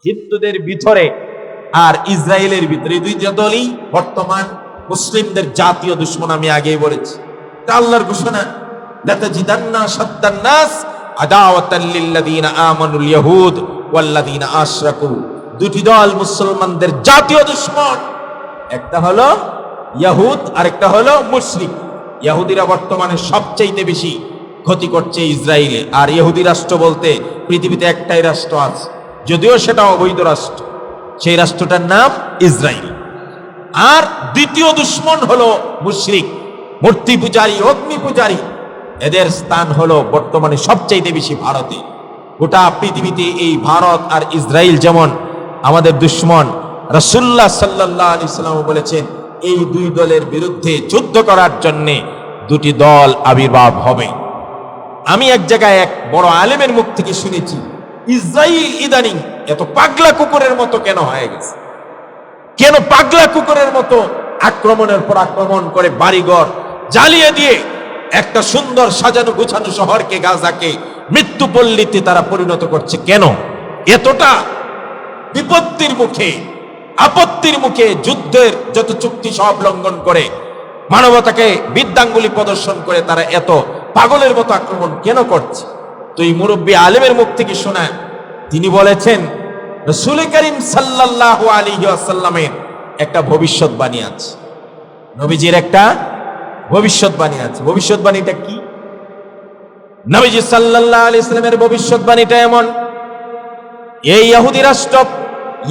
হিন্দুদের ভিতরে আর ইসরায়েলের ভিতরে দুই দলই বর্তমান মুসলিমদের জাতীয় দুশমন। আমি আগেই বলেছি, আল্লাহর ঘোষণা, লাতাজিদান্না শাদ্দান নাস আদাওয়াতাল লিল্লাযিনা আমানুল ইয়াহুদ ওয়াল্লাযিনা আশরাকু। দুটি দল মুসলমানদের জাতীয় দুশমন, একটা হলো ইয়াহুদ আর একটা হলো মুশরিক। ইহুদিরা বর্তমানে সবচেয়ে বেশি ক্ষতি করছে ইসরায়েলে। আর ইহুদি রাষ্ট্র বলতে পৃথিবীতে একটাই রাষ্ট্র আছে, যদিও সেটা অবৈধ রাষ্ট্র, সেই রাষ্ট্রটার নাম ইসরায়েল। আর দ্বিতীয় দুশমন হলো মুশরিক, মূর্তি পূজারী, অগ্নি পূজারী। এদের স্থান হলো বর্তমানে সবচেয়ে বেশি ভারতে। গোটা পৃথিবীতে এই ভারত আর ইসরায়েল যেমন আমাদের দুশমন, রাসূলুল্লাহ সাল্লাল্লাহু আলাইহি ওয়াসাল্লাম বলেছেন এই দুই দলের বিরুদ্ধে যুদ্ধ করার জন্য দুটি দল আবির্ভাব হবে। আমি এক জায়গায় এক বড় আলেমের মুখ থেকে শুনেছি, ইসরায়েল ইদানিং এত পাগলা কুকুরের মতো কেন হয়ে গেছে? কেন পাগলা কুকুরের মতো আক্রমণের পর আক্রমণ করে বাড়িঘর জ্বালিয়ে দিয়ে একটা সুন্দর সাজানো গুছানো শহরকে, গাজাকে মৃত্যুপল্লীতে তারা পরিণত করছে? কেন এতটা বিপত্তির মুখে, আপত্তির মুখে, যুদ্ধের যত চুক্তি সব লঙ্ঘন করে, মানবতাকে বিদ্যাঙ্গুলি প্রদর্শন করে তারা এত পাগলের মতো আক্রমণ কেন করছে? তো এই মুরব্বী আলেমের মুখ থেকে শোনা, তিনি বলেছেন রাসূল করিম সাল্লাল্লাহু আলাইহি ওয়াসাল্লামের একটা ভবিষ্যৎবাণী আছে, নবীজির একটা ভবিষ্যৎবাণী আছে। ভবিষ্যৎবাণীটা কি? নবীজি সাল্লাল্লাহু আলাইহি ওয়াসাল্লামের ভবিষ্যৎবাণীটা এমন, এই ইহুদি রাষ্ট্র,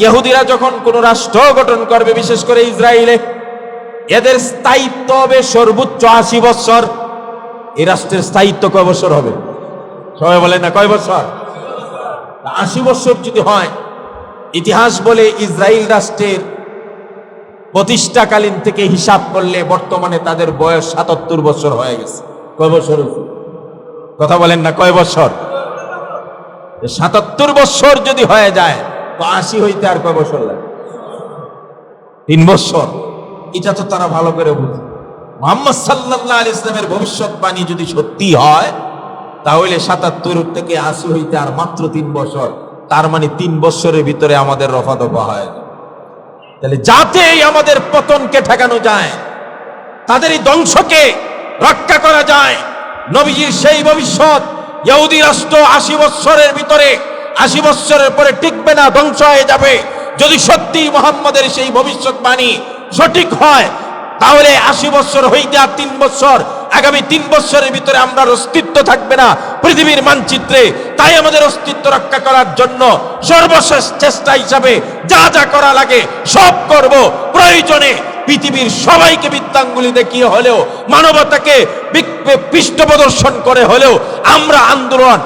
ইহুদিরা যখন কোন রাষ্ট্র গঠন করবে, বিশেষ করে ইসরায়েলে, এদের স্থায়িত্ব হবে সর্বোচ্চ 80 বছর। এই রাষ্ট্রের স্থায়িত্ব কয় বছর হবে? সবাই বলেন না, কয় বছর? 80 বছর যদি হয়, ইতিহাস বলে ইসরায়েল রাষ্ট্রের প্রতিষ্ঠাকালীন থেকে হিসাব করলে বর্তমানে তাদের বয়স 77 বছর হয়ে গেছে। কয় বছর? কথা বলেন না, কয় বছর? 77 বছর যদি হয়ে যায় তো 80 হইতে আর কয় বছর লাগে? 3 বছর। এটা তো তারা ভালো করে বুঝে। মুহাম্মদ সাল্লাল্লাহু আলাইহি ওয়াসাল্লামের ভবিষ্যৎবাণী যদি সত্যি হয়, তাহলে 77 থেকে 80 হইতে আর মাত্র 3 বছর। তার মানে 3 বছরের ভিতরে আমাদের রফা দফা হয়। তাহলে যাতে আমাদের পতনকে ঠেকানো যায়, তাদের এই ধ্বংসকে রক্ষা করা যায়, নবীজির সেই ভবিষ্যৎ, ইহুদি রাষ্ট্র 80 বছরের ভিতরে, 80 বছরের পরে টিকবে না, ধ্বংস হয়ে যাবে। যদি সত্যি মুহাম্মদের সেই ভবিষ্যৎবাণী সঠিক হয়, তাহলে 80 বছর হইতে আর 3 বছর, আগামী 3 বছরের ভিতরে আমরা অস্তিত্ব থাকবে না পৃথিবীর মানচিত্রে। তাই আমাদের অস্তিত্ব রক্ষা করার জন্য সর্বশেষ চেষ্টা হিসাবে যা যা করা লাগে সব করব। প্রয়োজনে পৃথিবীর সবাইকে বিদ্যাঙ্গুলি দেখিয়ে হলেও, মানবতাকে পৃষ্ঠ প্রদর্শন করে হলেও আমরা আন্দোলন,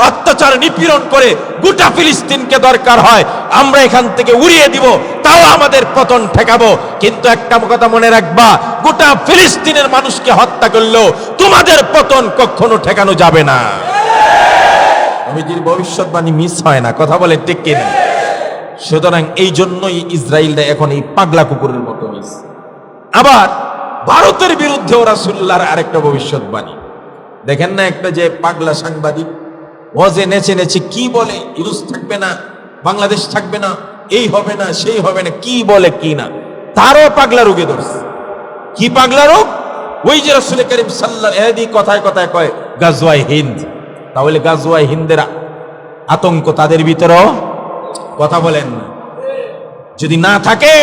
অত্যাচার, নিপীড়ন করে গোটা ফিলিস্তিনকে দরকার হয় আমরা এখান থেকে উড়িয়ে দিব, তাও আমাদের পতন ঠেকাবো। কিন্তু একটা কথা মনে রাখবা, গোটা ফিলিস্তিনের মানুষকে হত্যা করলেও তোমাদের পতন কখনো ঠেকানো যাবে না। নবীজির ভবিষ্যৎবাণী মিস হয় না, কথা বলে ঠিক কিনা? সুতরাং এই জন্যই ইসরায়েলটা এখন এই পাগলা কুকুরের মতো মিস। আবার ভারতের বিরুদ্ধেও রাসূলুল্লাহর আরেকটা ভবিষ্যৎবাণী দেখেন না, একটা যে পাগলা সাংবাদিক, ও যে নেচে নেচে কি বলে, ইউরোপ থাকবে না, বাংলাদেশ থাকবে না, এই হবে না, সেই হবে না, কি বলে কি না, তারও পাগলা রোগে ধরছে। কি পাগলা রোগ? ওই যে রাসূল করিম সাল্লাল্লাহু আলাইহি কথায় কথায় কয় গাজওয়ায়ে হিন্দ, তাহলে গাজওয়ায়ে হিন্দের আতঙ্ক তাদের ভিতরেও, কথা বলেন না, যদি না থাকে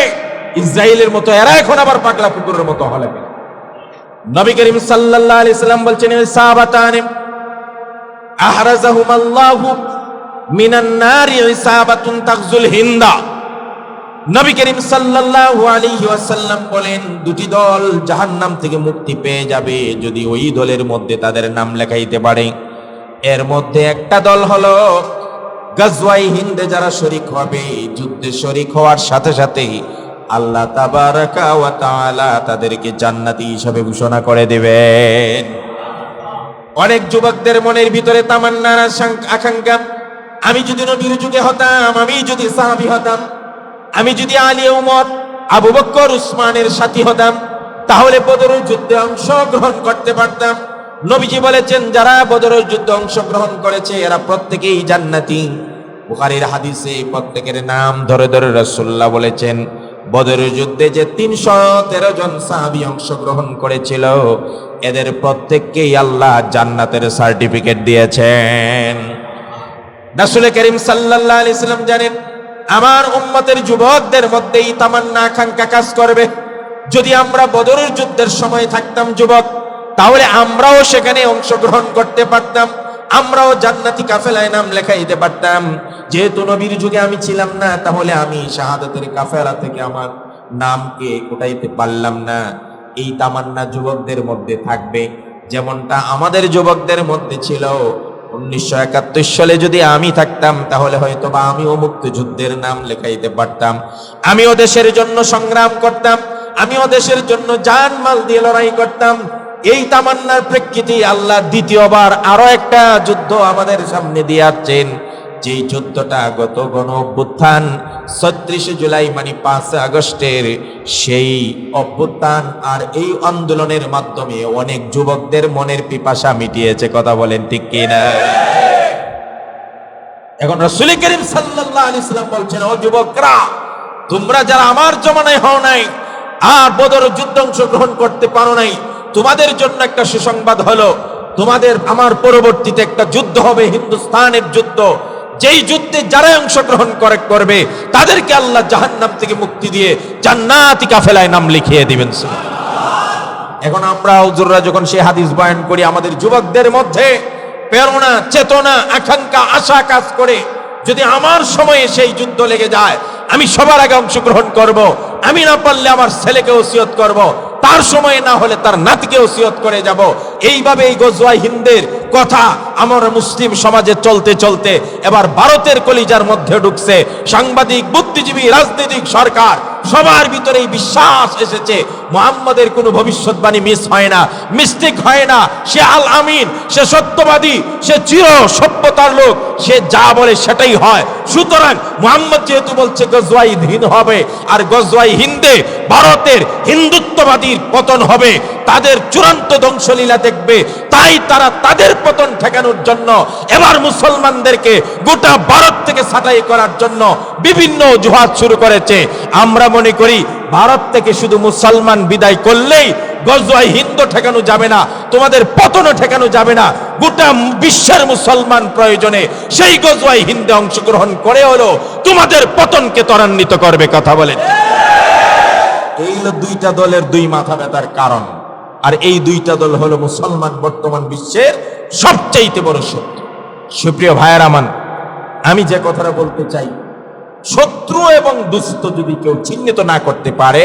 ইসরায়েলের মতো এরা এখন আবার পাগলা কুকুরের মতো হলে কেন? নবী করিম সাল্লাল্লাহু আলাইহি সাল্লাম বলছেন, সাহাবাতানে আহরাজাহুমাল্লাহু মিনান নারি ইসাবাতুন তাগজুল হিন্দা। নবী করিম সাল্লাল্লাহু আলাইহি ওয়াসাল্লাম বলেন, দুটি দল জাহান্নাম থেকে মুক্তি পেয়ে যাবে যদি ওই দলের মধ্যে তাদের নাম লেখাইতে পারে। এর মধ্যে একটা দল হলো গাজওয়ায়ে হিন্দে যারা শরীক হবে, যুদ্ধে শরীক হওয়ার সাথে সাথে আল্লাহ তাবারাকা ওয়া তাআলা তাদেরকে জান্নাতি হিসাবে ঘোষণা করে দেবেন। অনেক যুবকদের মনের ভিতরে তামান্নার আকাঙ্ক্ষা, আমি যদি নবীর যুগে হতাম, আমি যদি সাহাবী হতাম, আমি যদি আলী, উমর, আবু বকর, উসমানের সাথী হতাম, তাহলে বদরের যুদ্ধে অংশগ্রহণ করতে পারতাম। নবীজি বলেছেন, যারা বদরের যুদ্ধে অংশগ্রহণ করেছে এরা প্রত্যেকেই জান্নাতি। বুখারীর হাদিসে প্রত্যেকের নাম ধরে ধরে রাসূলুল্লাহ বলেছেন, বদরের যুদ্ধে যে 313 জন সাহাবী অংশগ্রহণ করেছিল, এদের প্রত্যেককেই আল্লাহ জান্নাতের সার্টিফিকেট দিয়েছেন। রাসূল করিম সাল্লাল্লাহু আলাইহি সাল্লাম জানেন, আমার উম্মতের যুবকদের মধ্যে এই তামান্না আকাঙ্ক্ষা কাজ করবে, যদি আমরা বদরের যুদ্ধের সময় থাকতাম যুবক, তাহলে আমরাও সেখানে অংশগ্রহণ করতে পারতাম, আমরাও জান্নাতি কাফেলায় নাম লেখাইতে পারতাম। যেহেতু নবীর যুগে আমি ছিলাম না, তাহলে আমি শাহাদাতের কাফেলা থেকে আমার নামকে উঠাইতে পারলাম না। এই তামান্না যুবকদের মধ্যে থাকবে, যেমনটা আমাদের যুবকদের মধ্যে ছিল। 1971 সালে যদি আমি থাকতাম, তাহলে হয়তো বা আমিও মুক্তিযুদ্ধের নাম লেখাইতে পারতাম, আমিও দেশের জন্য সংগ্রাম করতাম, আমিও দেশের জন্য জান মাল দিয়ে লড়াই করতাম। এই তামান্নার প্রেক্ষিতে আল্লাহ দ্বিতীয়বার আরো একটা যুদ্ধ আমাদের সামনে দিয়ে আসছেন, যেই যুদ্ধটা গত গণ অভ্যুত্থান 36 জুলাই মানে 5 আগস্টের সেই অভ্যুত্থান আর এই আন্দোলনের মাধ্যমে অনেক যুবকদের মনের পিপাসা মিটিয়েছে। কথা বলেন ঠিক কিনা? এখন রাসূল করিম সাল্লাল্লাহু আলাইহি সাল্লাম বলছেন, ও যুবকরা, তোমরা যারা আমার জমানায় হও নাই আর বদর যুদ্ধে অংশগ্রহণ করতে পারো নাই, তোমাদের জন্য একটা সুসংবাদ হলো, তোমাদের আমার পরবর্তীতে একটা যুদ্ধ হবে, হিন্দুস্তানের যুদ্ধ। যেই যুদ্ধে যারা অংশগ্রহণ করবে তাদেরকে আল্লাহ জাহান্নাম থেকে মুক্তি দিয়ে জান্নাতি কাফেলায় নাম লিখিয়ে দিবেন। এখন আমরা হুজুররা যখন সেই হাদিস বয়ান করি, আমাদের যুবকদের মধ্যে প্রেরণা, চেতনা, আকাঙ্ক্ষা, আশা কাজ করে, যদি আমার সময়ে সেই যুদ্ধ লেগে যায়, আমি সবার আগে অংশগ্রহণ করব, আমি না পারলে আমার ছেলেকে ওসিয়ত করব, তার সময় না হলে তার নাতিকে ওসিয়ত করে যাব। এইভাবে এই গজওয়ায়ে হিন্দের কথা আমার মুসলিম সমাজে চলতে চলতে এবার ভারতের কলিজার মধ্যে ঢুকছে। সাংবাদিক, বুদ্ধিজীবী, রাজনৈতিক, সরকার সবার ভিতরে এই বিশ্বাস এসেছে, মুহাম্মাদের কোনো ভবিষ্যৎবাণী মিস হয় না, মিস্টেক হয় না। সে আল আমিন, সে সত্যবাদী, সে চির সভ্যতার লোক, সে যা বলে সেটাই হয়। সুতরাং মুহাম্মদ যেহেতু বলছে গজওয়ায়ে হিন্দ হবে, আর গজওয়ায়ে হিন্দে ভারতের হিন্দুত্ববাদীর পতন হবে, তাদের চূড়ান্ত ধ্বংসলীলা দেখবে, তাই তারা তাদের পতন ঠেকানোর জন্য এবার মুসলমানদেরকে গোটা ভারত থেকে ছাঁটাই করার জন্য বিভিন্ন অজুহাত শুরু করেছে। আমরা মনে করি ভারত থেকে শুধু মুসলমান বিদায় করলেই গজওয়ায়ে হিন্দ ঠেকানো যাবে না, তোমাদের পতনও ঠেকানো যাবে না। গোটা বিশ্বের মুসলমান প্রয়োজনে সেই গজওয়ায়ে হিন্দে অংশগ্রহণ করে হলো তোমাদের পতনকে ত্বরান্বিত করবে। কথা বলেন। এই হলো দুইটা দলের দুই মাথা ব্যথার কারণ, আর এই দুইটা দল হলো মুসলমান বর্তমান বিশ্বের সবচাইতে বড় শত্রু। সুপ্রিয় ভাইয়ের আমার, আমি যে কথাটা বলতে চাই, শত্রু এবং দুষ্ট যদি কেউ চিহ্নিত না করতে পারে,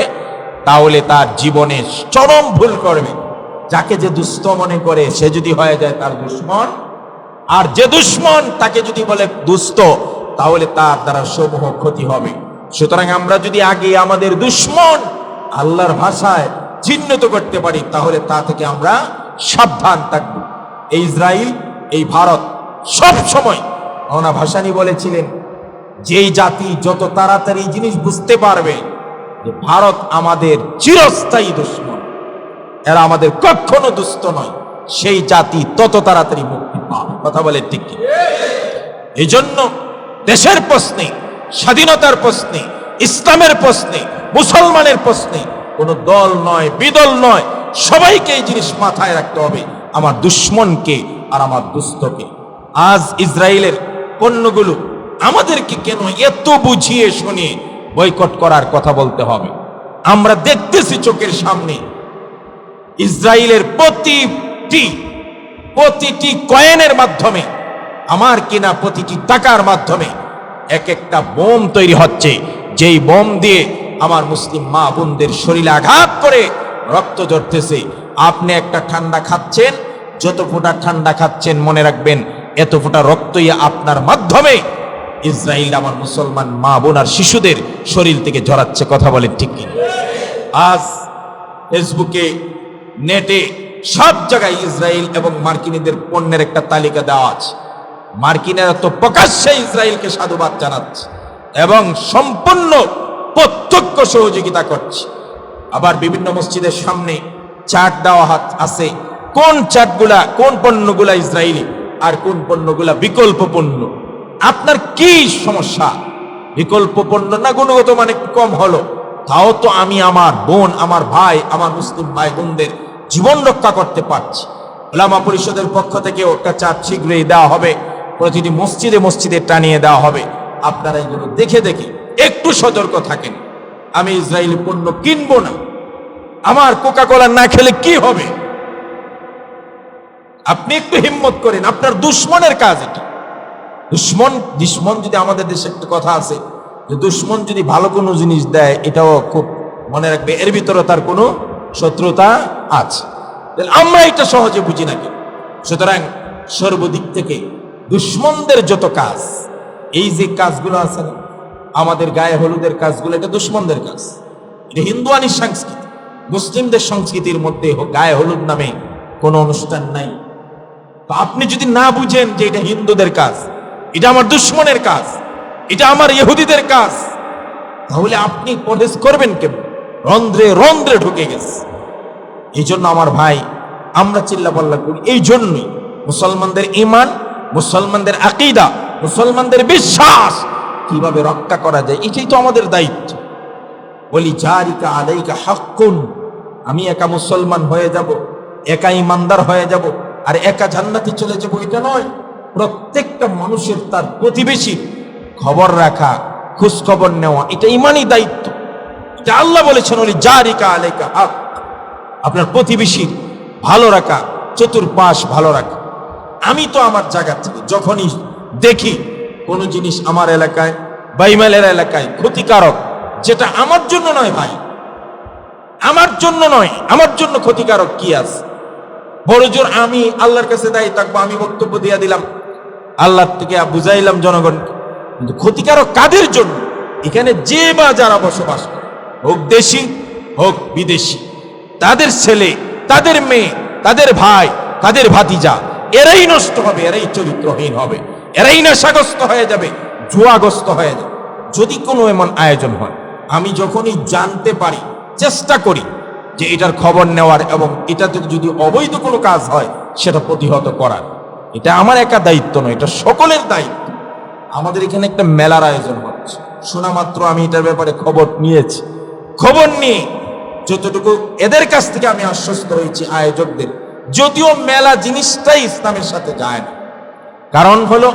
তাহলে তার জীবনে চরম ভুল করবে। যাকে যে দুষ্ট মনে করে সে যদি হয়ে যায় তার দুশ্মন, আর যে দুশ্মন তাকে যদি বলে দুষ্ট, তাহলে তার দ্বারা সমূহ ক্ষতি হবে। সুতরাং আমরা যদি আগে আমাদের দুশ্মন আল্লাহর ভাষায় চিহ্নিত করতে পারি, তাহলে তা থেকে আমরা সাবধান থাকব। এই ইসরায়েল, এই ভারত সব সময় ওনা ভাসানী বলেছিলেন, যেই জাতি যত তাড়াতাড়ি জিনিস বুঝতে পারবে যে ভারত আমাদের চিরস্থায়ী দুশ্মন, এরা আমাদের কখনো দুষ্ট নয়, সেই জাতি তত তাড়াতাড়ি মুক্তি পাবে। কথা বলে ঠিক কি? এই জন্য দেশের প্রশ্নে, স্বাধীনতার প্রশ্নে, ইসলামের প্রশ্নে, মুসলমানের প্রশ্নে কোনো দল নয়, বিদল নয়, সবাইকে এই জিনিস মাথায় রাখতে হবে, আমার দুশ্মনকে আর আমার দুস্থকে। আজ ইসরায়েলের পণ্যগুলো আমাদেরকে কেন এত বুঝিয়ে শুনিয়ে বয়কট করার কথা বলতে হবে? আমরা দেখতেছি চোখের সামনে ইসরায়েলের প্রতিটি কয়েনের মাধ্যমে, আমার কিনা প্রতিটি টাকার মাধ্যমে এক একটা বোম তৈরি হচ্ছে, যেই বোম দিয়ে আমার মুসলিম মা বোনদের শরীরে আঘাত করে রক্ত ঝরতেছে। আপনি একটা ঠান্ডা খাচ্ছেন, যত ফোঁটা ঠান্ডা খাচ্ছেন মনে রাখবেন এত ফোঁটা রক্তই আপনার মাধ্যমে ইসরায়েল আমার মুসলমান মা বোন আর শিশুদের শরীর থেকে ঝরাচ্ছে। কথা বলেন ঠিক কি? আজ ফেসবুকে, নেটে সব জায়গায় ইসরায়েল এবং মার্কিনীদের পণ্যের একটা তালিকা দেওয়া আছে। মার্কিনেরা তো প্রকাশ্যে ইসরায়েলকে সাধুবাদ জানাচ্ছে এবং সম্পূর্ণ প্রত্যক্ষ সহযোগিতা করছে। আবার বিভিন্ন মসজিদের সামনে চার্ট দেওয়া আছে, কোন চার্টগুলা, কোন পণ্যগুলা ইসরায়েলি আর কোন পণ্যগুলা বিকল্প পণ্য। আপনার কি সমস্যা? বিকল্প পণ্য না গুণগত মানে একটু কম হলো, তাও তো আমি আমার বোন, আমার ভাই, আমার মুসলিম ভাই বোনদের জীবন রক্ষা করতে পারছি। উলামা পরিষদের পক্ষ থেকে একটা চাপ শীঘ্রই দেওয়া হবে, প্রতিটি মসজিদে মসজিদে টানিয়ে দেওয়া হবে। আপনারা এগুলো দেখে দেখে একটু সতর্ক থাকেন। আমি ইসরায়েলি পণ্য কিনবো না। আমার কোকা কোলা না খেলে কি হবে? আপনি একটু হিম্মত করেন, আপনার দুশ্মনের কাজ এটা। দুশ্মন যদি, আমাদের দেশে একটা কথা আছে যে দুশ্মন যদি ভালো কোনো জিনিস দেয়, এটাও খুব মনে রাখবে, এর ভিতরে তার কোনো শত্রুতা আছে। আমরা এটা সহজে বুঝি না কেন? সুতরাং সর্বদিক থেকে দুশ্মনদের যত কাজ, এই যে কাজগুলো আছে না, আমাদের গায়ে হলুদের কাজগুলো, এটা দুশ্মনদের কাজ। এটা হিন্দুয়ানি সংস্কৃতি। মুসলিমদের সংস্কৃতির মধ্যে গায়ে হলুদ নামে কোনো অনুষ্ঠান নাই। তো আপনি যদি না বুঝেন যে এটা হিন্দুদের কাজ, এটা আমার দুশ্মনের কাজ, এটা আমার ইহুদিদের কাজ, তাহলে আপনি পরহেজ করবেন কেন? রন্ধ্রে রন্ধ্রে ঢুকে গেছে। এই জন্য আমার ভাই, আমরা চিল্লাপাল্লা করি এই জন্যই, মুসলমানদের ঈমান, মুসলমানদের আকীদা, মুসলমানদের বিশ্বাস কিভাবে রক্ষা করা যায়, এটাই তো আমাদের দায়িত্ব। বলি জারিকা আলাইকা হাক্কুন, আমি একা মুসলমান হয়ে যাব, একা ইমানদার হয়ে যাব, আর একা জান্নাতে চলে যাব, এটা নয়। প্রত্যেকটা মানুষের তার প্রতিবেশীর খবর রাখা, খোঁজ খবর নেওয়া, এটা ইমানই দায়িত্ব। এটা আল্লাহ বলেছেন, বলি জারিকা আলাইকা হক, আপনার প্রতিবেশীর ভালো রাখা, চতুর্পাশ ভালো রাখা। আমি তো আমার জায়গা থেকে যখনই দেখি কোনো জিনিস আমার এলাকায়, বাইমালের এলাকায় ক্ষতিকারক, যেটা আমার জন্য নয় ভাই, আমার জন্য নয়, আমার জন্য ক্ষতিকারক কি আছে? বড় জোর আমি আল্লাহর কাছে দায়ী থাকবো, আমি বক্তব্য দিয়ে দিলাম, আল্লাহ থেকে বুঝাইলাম জনগণ, কিন্তু ক্ষতিকারক কাদের জন্য? এখানে যে বা যারা বসবাস করে, হোক দেশি হোক বিদেশি, তাদের ছেলে, তাদের মেয়ে, তাদের ভাই, তাদের ভাতিজা, এরাই নষ্ট হবে, এরাই চরিত্রহীন হবে, এরাই নেশাগ্রস্ত হয়ে যাবে, জুয়াগ্রস্ত হয়ে যাবে যদি কোনো এমন আয়োজন হয়। আমি যখনই জানতে পারি, চেষ্টা করি যে এটার খবর নেওয়ার, এবং এটাতে যদি অবৈধ কোনো কাজ হয় সেটা প্রতিহত করার। এটা আমার একা দায়িত্ব নয়, এটা সকলের দায়িত্ব। আমাদের এখানে একটা মেলার আয়োজন হচ্ছে, শোনা মাত্র আমি এটার ব্যাপারে খবর নিয়েছি। খবর নিয়ে যতটুকু এদের কাছ থেকে আমি আশ্বস্ত হয়েছি, আয়োজকদের, যদিও মেলা জিনিসটাই ইসলামের সাথে যায় না। কারণ হলো,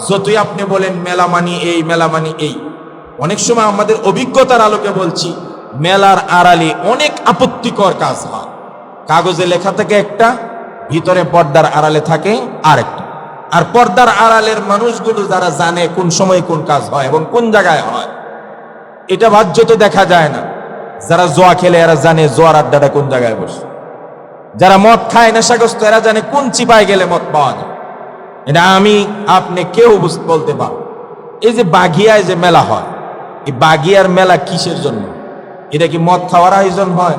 যতই আপনি বলেন মেলা মানি এই, মেলা মানি এই, অনেক সময় আমাদের অভিজ্ঞতার আলোকে বলছি, মেলার আড়ালে অনেক আপত্তিকর কাজ হয়। কাগজে লেখা থাকে একটা, ভিতরে পর্দার আড়ালে থাকে আরেকটা। আর পর্দার আড়ালের মানুষগুলো যারা জানে কোন সময় কোন কাজ হয় এবং কোন জায়গায় হয়, এটা বাহ্যত দেখা যায় না। যারা জোয়া খেলে এরা জানে জোয়ার আড্ডাটা কোন জায়গায় বসে, যারা মদ খায় নেশাগ্রস্ত এরা জানে কোন চিপায় গেলে মদ পাওয়া যায়। এটা আমি আপনি কেউ বলতে পারো। এই যে বাগিয়ায় যে মেলা হয়, এই বাগিয়ার মেলা কিসের জন্য? এটা কি মদ খাওয়ার আয়োজন হয়?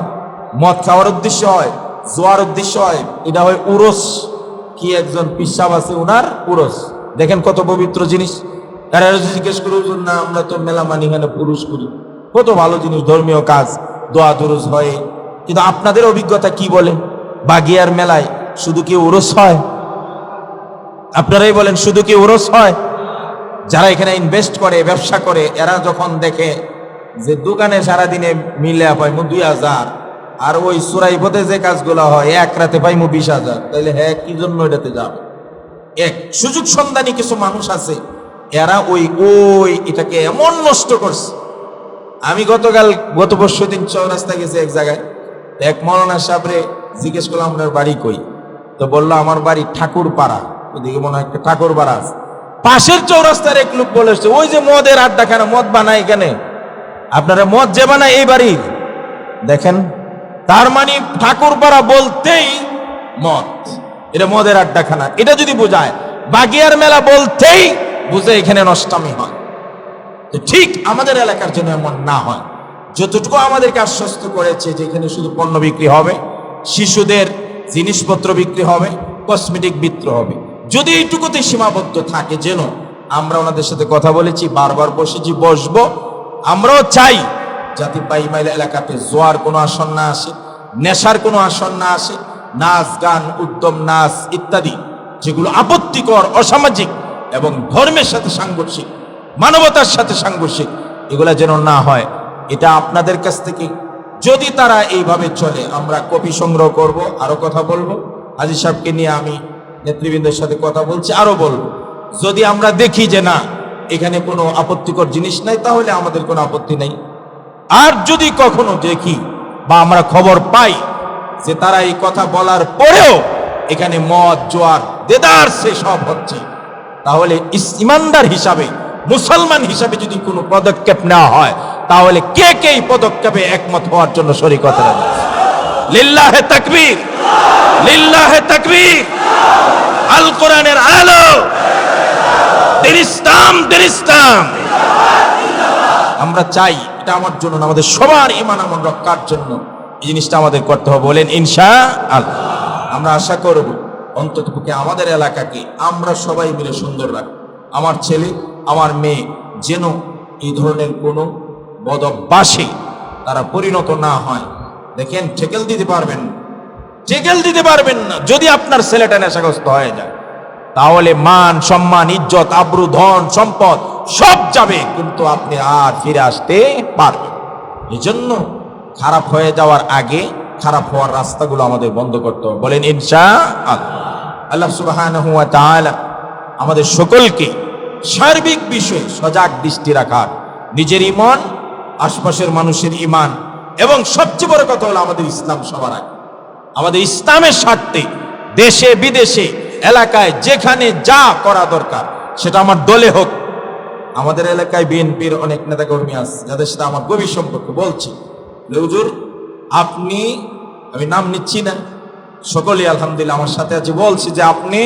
মদ খাওয়ার উদ্দেশ্য হয়? জোয়ার উদ্দেশ্য হয়? এটা হয় উরস। কি একজন পিসাব আছে, উনার উরস। দেখেন কত পবিত্র জিনিস। তারা জিজ্ঞেস করে, না আমরা তো মেলা মানি, এখানে পুরুষ করি, কত ভালো জিনিস, ধর্মীয় কাজ, দোয়া দুরুজ হয়। কিন্তু আপনাদের অভিজ্ঞতা কি বলে? বাগিয়ার মেলায় শুধু কি উরস হয়? আপনারাই বলেন, শুধু কি উরস হয়? যারা এখানে ইনভেস্ট করে, ব্যবসা করে, এরা যখন দেখে যে দোকানে সারাদিনে মিলে পাইমু 2000, আর ওই সুরাইপথে যে কাজগুলো হয় এক রাতে পাইমু 20,000, তাইলে হ্যাঁ কি জন্য এটাতে যাবে? এক সুযোগ সন্ধানী কিছু মানুষ আছে, এরা ওই এটাকে এমন নষ্ট করছে। আমি গত পরশু দিন চৌরাস্তা গেছি এক জায়গায়, এক মৌলানা সাহেবরে জিজ্ঞেস করলাম আপনার বাড়ি কই? তো বললো আমার বাড়ি ঠাকুরপাড়া। ওদিকে মনে হয় একটা ঠাকুরপাড়া আছে। পাশের চৌরাস্তার এক লোক বলেছে, ওই যে মদের আড্ডাখানা, মদ বানায় এখানে, আপনারা মদ যে বানায় এই বাড়ির। দেখেন, তার মানে ঠাকুরপাড়া বলতেই মদ, এটা মদের আড্ডাখানা, এটা যদি বোঝায়। বাগিয়ার মেলা বলতেই বুঝে এখানে নষ্টামি হয়। ঠিক আমাদের এলাকার জন্য এমন না হয়। যতটুকু আমাদেরকে আশ্বস্ত করেছে যে এখানে শুধু পণ্য বিক্রি হবে, শিশুদের জিনিসপত্র বিক্রি হবে, কসমেটিক বিক্রি হবে, যদি এইটুকুতে সীমাবদ্ধ থাকে, যেন আমরা ওনাদের সাথে কথা বলেছি, বারবার বসেছি, বসবো। আমরাও চাই যাতে বাইমাইল এলাকাতে জোয়ার কোনো আসন না আসে, নেশার কোনো আসন না আসে, নাচ গান, উদ্যম নাচ ইত্যাদি যেগুলো আপত্তিকর, অসামাজিক, এবং ধর্মের সাথে সাংঘর্ষিক, মানবতার সাথে সাংঘর্ষিক এগুলা যেন না হয়। এটা আপনাদের কাছ থেকে যদি তারা এইভাবে চলে, আমরা কপি সংগ্রহ করব, আরো কথা বলবো, হাজী সাহেবকে নিয়ে আমি নেতৃবৃন্দের সাথে কথা বলছি, আরো বলবো। যদি আমরা দেখি যে না এখানে কোনো আপত্তিকর জিনিস নাই, তাহলে আমাদের কোনো আপত্তি নেই। আর যদি কখনো দেখি বা আমরা খবর পাই যে তারা এই কথা বলার পরেও এখানে মদ জোয়ার দেদার সে সব হচ্ছে, তাহলে ইমানদার হিসাবে, মুসলমান হিসাবে যদি কোনো পদক্ষেপ নেওয়া হয়, তাহলে কে কে এই পদক্ষেপে একমত হওয়ার জন্য শরীক হতে রাজি? লিল্লাহে তাকবীর, লিল্লাহে তাকবীর। আল কোরআনের আলো, দিন ইসলাম, দিন ইসলাম। আমরা চাই এটা আমার জন্য না, আমাদের সবার ঈমান আমল রক্ষার জন্য এই জিনিসটা আমাদের করতে হবে। বলেন ইনশাআল্লাহ। আমরা আশা করব অন্ততপক্ষে আমাদের এলাকাকে আমরা সবাই মিলে সুন্দর রাখব। আমার ছেলে আমার মেয়ে যেন এই ধরনের কোনো বদ অভ্যাসে তারা পরিণত না হয়। দেখেন, ঠেকেল দিতে পারবেন না, ঠেকেল দিতে পারবেন না। যদি আপনার ছেলেটা নেশাগ্রস্ত হয়ে যায়, তাহলে মান সম্মান ইজ্জত আবরু ধন সম্পদ সব যাবে, কিন্তু আপনি আর ফিরে আসতে পারবেন। এই জন্য খারাপ হয়ে যাওয়ার আগে খারাপ হওয়ার রাস্তাগুলো আমাদের বন্ধ করতে হবে। বলেন ইনশাআল্লাহ। আল্লাহ সুবহানাহু ওয়া তাআলা আমাদের সকলকে সার্বিক বিষয়ে সজাগ দৃষ্টি রাখার, নিজের ঈমান, আশপাশের মানুষের ঈমান, এবং সবচেয়ে বড় কথা হলো আমাদের ইসলাম সবার আগে। আমাদের ইসলামের স্বার্থে দেশে বিদেশে এলাকায় যেখানে যা করা দরকার, সেটা আমার দলে হোক। আমাদের এলাকায় বিএনপির অনেক নেতাকর্মী আছে যাদের সাথে আমার গভীর সম্পর্ক। বলছি হুজুর আপনি, আমি নাম নিচ্ছি না, সকলেই আলহামদুলিল্লাহ আমার সাথে আছে, বলছি যে আপনি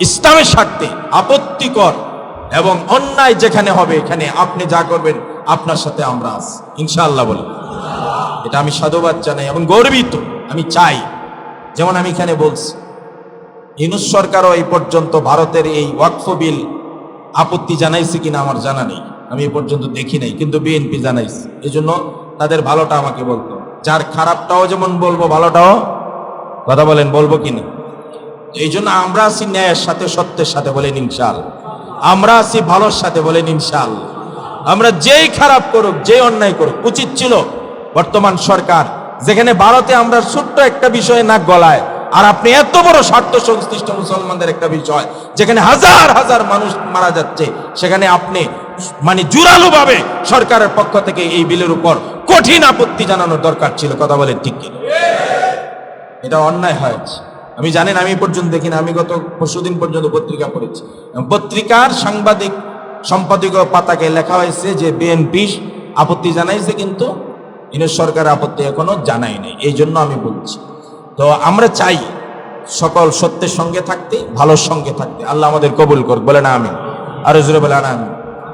ইসলামের স্বার্থে আপত্তিকর এবং অন্যায় যেখানে হবে এখানে আপনি যা করবেন আপনার সাথে আমরা আছি ইনশাআল্লাহ। বলি এটা আমি সাধুবাদ জানাই এবং গর্বিত। আমি চাই, যেমন আমি এখানে বলছি, ইউনূস সরকারও এই পর্যন্ত ভারতের এই ওয়াকফ বিল আপত্তি জানাইছে কিনা আমার জানা নেই, আমি এই পর্যন্ত দেখি নাই, কিন্তু বিএনপি জানাইছে। এই জন্য তাদের ভালোটা আমাকে বলতো, যার খারাপটাও যেমন বলবো ভালোটাও কথা বলেন, বলবো কিনা। এই জন্য আমরা আছি ন্যায়ের সাথে, সত্যের সাথে, বলেন ইনশাআল্লাহ। আমরা আছি ভালোর সাথে, বলেন ইনশাআল্লাহ। আমরা যেই খারাপ করুক, যে অন্যায় করুক, উচিত ছিল বর্তমান সরকার যেখানে ভারতে আমরা ছোট্ট একটা বিষয়ে নাক গলায়, আর আপনি এত বড় স্বার্থ সংশ্লিষ্ট মুসলমানদের একটা বিষয় যেখানে হাজার হাজার মানুষ মারা যাচ্ছে, সেখানে আপনি মানে জোরালো ভাবে সরকারের পক্ষ থেকে এই বিলের উপর কঠিন আপত্তি জানানোর দরকার ছিল। কথা বলেন ঠিক কিনা? এটা অন্যায় হয়েছে। আমি জানেন, আমি পর্যন্ত দেখি না, আমি গত পরশুদিন পর্যন্ত পত্রিকা পড়েছি, পত্রিকার সাংবাদিক সম্পাদকীয় পাতাকে লেখা হয়েছে যে বিএনপি আপত্তি জানাইছে, কিন্তু ইউনূস সরকার আপত্তি এখনো জানাই নাই। এই জন্য আমি বলছি, তো আমরা চাই সকল সত্যের সঙ্গে থাকতে, ভালোর সঙ্গে থাকতে। আল্লাহ আমাদের কবুল করুক, বলে না আমিন। আর জোরে বলে না আমিন।